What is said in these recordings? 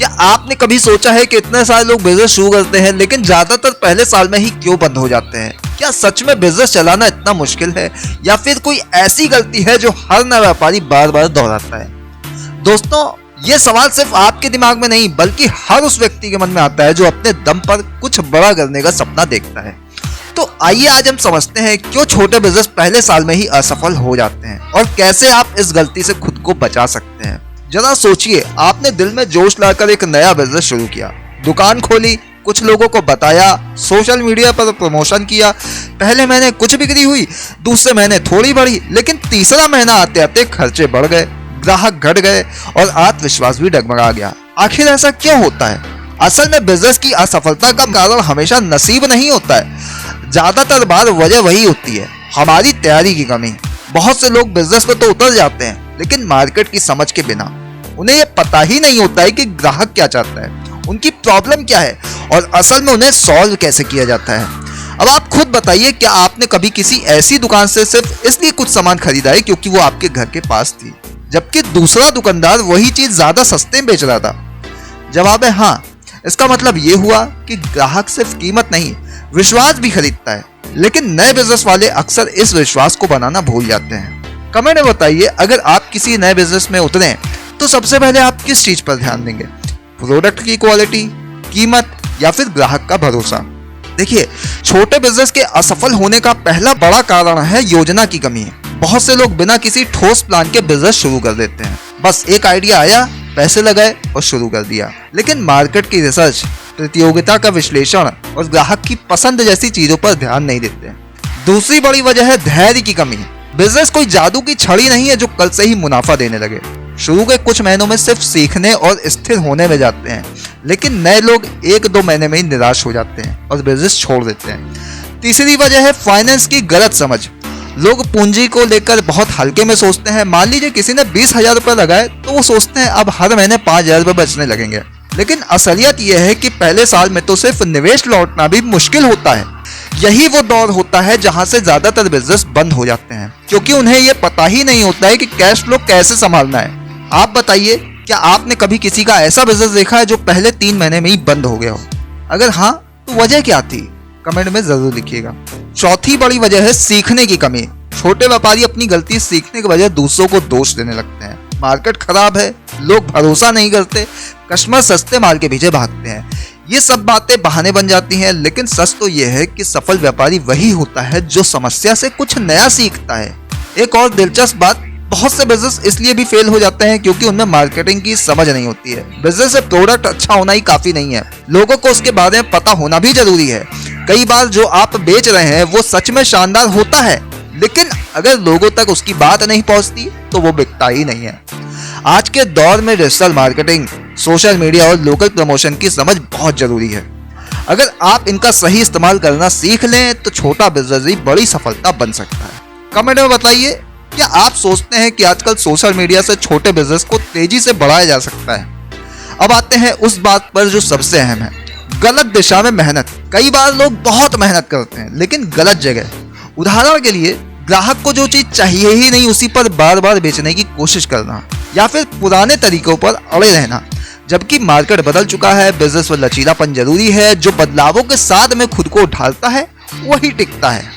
क्या आपने कभी सोचा है कि इतने सारे लोग बिजनेस शुरू करते हैं लेकिन ज्यादातर पहले साल में ही क्यों बंद हो जाते हैं? क्या सच में बिजनेस चलाना इतना मुश्किल है या फिर कोई ऐसी गलती है जो हर नया व्यापारी बार बार दोहराता है? दोस्तों, ये सवाल सिर्फ आपके दिमाग में नहीं बल्कि हर उस व्यक्ति के मन में आता है जो अपने दम पर कुछ बड़ा करने का सपना देखता है। तो आइए आज हम समझते हैं क्यों छोटे बिजनेस पहले साल में ही असफल हो जाते हैं और कैसे आप इस गलती से खुद को बचा सकते हैं। जरा सोचिए, आपने दिल में जोश लाकर एक नया बिजनेस शुरू किया, दुकान खोली, कुछ लोगों को बताया, सोशल मीडिया पर प्रमोशन किया। पहले महीने कुछ बिक्री हुई, दूसरे महीने थोड़ी बढ़ी, लेकिन तीसरा महीना आते आते खर्चे बढ़ गए, ग्राहक घट गए और आत्मविश्वास भी डगमगा गया। आखिर ऐसा क्यों होता है? असल में बिजनेस की असफलता का कारण हमेशा नसीब नहीं होता है। ज्यादातर बार वजह वही होती है, हमारी तैयारी की कमी। बहुत से लोग बिजनेस में तो उतर जाते हैं लेकिन मार्केट की समझ के बिना। उन्हें ये पता ही नहीं होता है कि ग्राहक क्या चाहता है, उनकी प्रॉब्लम क्या है और असल में उन्हें सॉल्व कैसे किया जाता है। अब आप खुद बताइए, क्या आपने कभी किसी ऐसी दुकान से सिर्फ इसलिए कुछ सामान खरीदा है क्योंकि वो आपके घर के पास थी, जबकि दूसरा दुकानदार वही चीज ज्यादा सस्ते में बेच रहा था? जवाब है हाँ। इसका मतलब ये हुआ कि ग्राहक सिर्फ कीमत नहीं, विश्वास भी खरीदता है। लेकिन नए बिजनेस वाले अक्सर इस विश्वास को बनाना भूल जाते हैं। कमेंट में बताइए, अगर आप किसी नए बिजनेस में उतरे तो सबसे पहले आप किस चीज पर ध्यान देंगे? प्रोडक्ट की क्वालिटी, कीमत या फिर ग्राहक का भरोसा? देखिए, छोटे बिजनेस के असफल होने का पहला बड़ा कारण है योजना की कमी। बहुत से लोग बिना किसी ठोस प्लान के बिजनेस शुरू कर देते हैं। बस एक आइडिया आया, पैसे लगाए और शुरू कर दिया। लेकिन मार्केट की रिसर्च, प्रतियोगिता का विश्लेषण और ग्राहक की पसंद जैसी चीजों पर ध्यान नहीं देते। दूसरी बड़ी वजह है धैर्य की कमी। बिजनेस कोई जादू की छड़ी नहीं है जो कल से ही मुनाफा देने लगे। शुरू के कुछ महीनों में सिर्फ सीखने और स्थिर होने में जाते हैं, लेकिन नए लोग 1-2 महीने में ही निराश हो जाते हैं और बिजनेस छोड़ देते हैं। तीसरी वजह है फाइनेंस की गलत समझ। लोग पूंजी को लेकर बहुत हल्के में सोचते हैं। मान लीजिए किसी ने 20,000 रुपए लगाए तो वो सोचते हैं अब हर महीने 5,000 रुपए बचने लगेंगे। लेकिन असलियत यह है कि पहले साल में तो सिर्फ निवेश लौटना भी मुश्किल होता है। यही वो दौर होता है जहां से ज्यादातर बिजनेस बंद हो जाते हैं, क्योंकि उन्हें यह पता ही नहीं होता है कि कैश फ्लो कैसे संभालना है। आप बताइए, क्या आपने कभी किसी का ऐसा बिजनेस देखा है जो पहले 3 महीने में ही बंद हो गया हो? अगर हाँ, तो वजह क्या थी? कमेंट में जरूर लिखिएगा। चौथी बड़ी वजह है सीखने की कमी। छोटे व्यापारी अपनी गलती सीखने के बजाय दूसरों को दोष देने लगते हैं। मार्केट खराब है, लोग भरोसा नहीं करते, कस्टमर सस्ते माल के पीछे भागते हैं। ये सब बातें बहाने बन जाती हैं, लेकिन सच तो यह है कि सफल व्यापारी वही होता है जो समस्या से कुछ नया सीखता है। एक और दिलचस्प बात, बहुत से बिजनेस इसलिए भी फेल हो जाते हैं क्योंकि उनमें मार्केटिंग की समझ नहीं होती है। बिजनेस से प्रोडक्ट अच्छा होना ही काफी नहीं है, लोगों को उसके बारे में पता होना भी जरूरी है। कई बार जो आप बेच रहे हैं वो सच में शानदार होता है, लेकिन अगर लोगों तक उसकी बात नहीं पहुंचती तो वो बिकता ही नहीं है। आज के दौर में डिजिटल मार्केटिंग, सोशल मीडिया और लोकल प्रमोशन की समझ बहुत जरूरी है। अगर आप इनका सही इस्तेमाल करना सीख लें तो छोटा बिजनेस भी बड़ी सफलता बन सकता है। कमेंट में बताइए, क्या आप सोचते हैं कि आजकल सोशल मीडिया से छोटे बिजनेस को तेजी से बढ़ाया जा सकता है? अब आते हैं उस बात पर जो सबसे अहम है, गलत दिशा में मेहनत। कई बार लोग बहुत मेहनत करते हैं लेकिन गलत जगह। उदाहरण के लिए, ग्राहक को जो चीज चाहिए ही नहीं उसी पर बार बार बेचने की कोशिश करना, या फिर पुराने तरीकों पर अड़े रहना। जबकि मार्केट बदल चुका है, बिजनेस में लचीलापन जरूरी है। जो बदलावों के साथ में खुद को ढालता है वही टिकता है।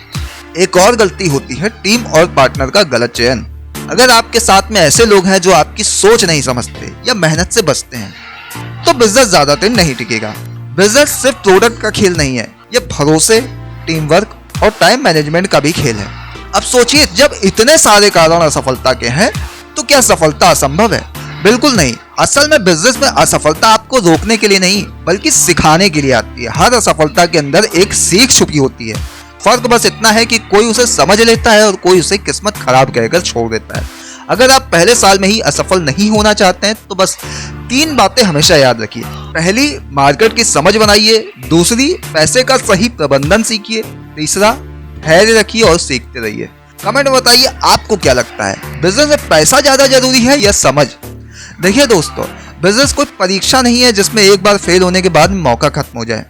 एक और गलती होती है टीम और पार्टनर का गलत चयन। अगर आपके साथ में ऐसे लोग हैं जो आपकी सोच नहीं समझते या मेहनत से बचते हैं तो बिजनेस ज्यादा दिन नहीं टिकेगा। बिजनेस सिर्फ प्रोडक्ट का खेल नहीं है, ये भरोसे, टीम वर्क और टाइम मैनेजमेंट का भी खेल है। अब सोचिए, जब इतने सारे कारण असफलता के हैं तो क्या सफलता असंभव है? बिल्कुल नहीं। असल में बिजनेस में असफलता आपको रोकने के लिए नहीं बल्कि सिखाने के लिए आती है। हर असफलता के अंदर एक सीख छुपी होती है। फर्क बस इतना है कि कोई उसे समझ लेता है और कोई उसे किस्मत खराब कहकर छोड़ देता है। अगर आप पहले साल में ही असफल नहीं होना चाहते हैं तो बस 3 बातें हमेशा याद रखिए। पहली, मार्केट की समझ बनाइए। दूसरी, पैसे का सही प्रबंधन सीखिए। तीसरा, धैर्य रखिए और सीखते रहिए। कमेंट में बताइए, आपको क्या लगता है, बिजनेस में पैसा ज्यादा जरूरी है या समझ? देखिए दोस्तों, बिजनेस कोई परीक्षा नहीं है जिसमें एक बार फेल होने के बाद मौका खत्म हो जाए।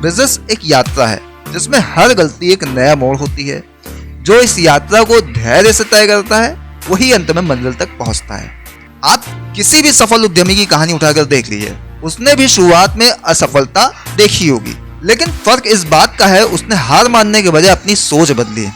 बिजनेस एक यात्रा है जिसमें हर गलती एक नया मोड़ होती है। जो इस यात्रा को धैर्य से तय करता है वही अंत में मंजिल तक पहुंचता है। आप किसी भी सफल उद्यमी की कहानी उठाकर देख लीजिए, उसने भी शुरुआत में असफलता देखी होगी, लेकिन फर्क इस बात का है उसने हार मानने के बजाय अपनी सोच बदली।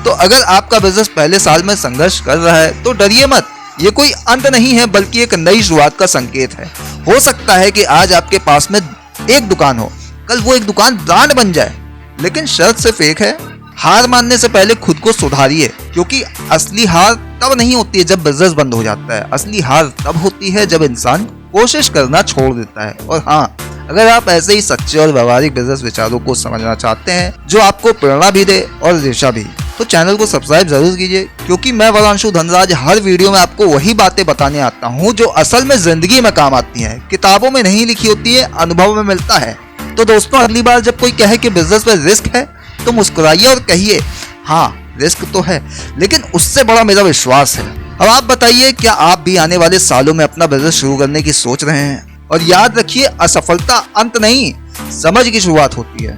तो अगर आपका बिजनेस पहले साल में संघर्ष कर रहा है तो डरिए मत, ये कोई अंत नहीं है बल्कि एक नई शुरुआत का संकेत है। हो सकता है कि आज आपके पास में एक दुकान हो, कल वो एक दुकान ब्रांड बन जाए, लेकिन शर्त सिर्फ एक है, हार मानने से पहले खुद को सुधारिए, क्योंकि असली हार तब नहीं होती है जब बिजनेस बंद हो जाता है, असली हार तब होती है जब इंसान कोशिश करना छोड़ देता है। और हाँ, अगर आप ऐसे ही सच्चे और व्यवहारिक बिजनेस विचारों को समझना चाहते हैं जो आपको प्रेरणा भी दे और दिशा भी, तो चैनल को सब्सक्राइब जरूर कीजिए, क्योंकि मैं वरांशु धनराज हर वीडियो में आपको वही बातें बताने आता हूँ जो असल में जिंदगी में काम आती हैं, किताबों में नहीं लिखी होती है, अनुभव में मिलता है। तो दोस्तों, अगली बार जब कोई कहे कि बिजनेस में रिस्क है तो मुस्कुराइए और कहिए हाँ रिस्क तो है, लेकिन उससे बड़ा मेरा विश्वास है। अब आप बताइए, क्या आप भी आने वाले सालों में अपना बिजनेस शुरू करने की सोच रहे हैं? और याद रखिए, असफलता अंत नहीं, समझ की शुरुआत होती है।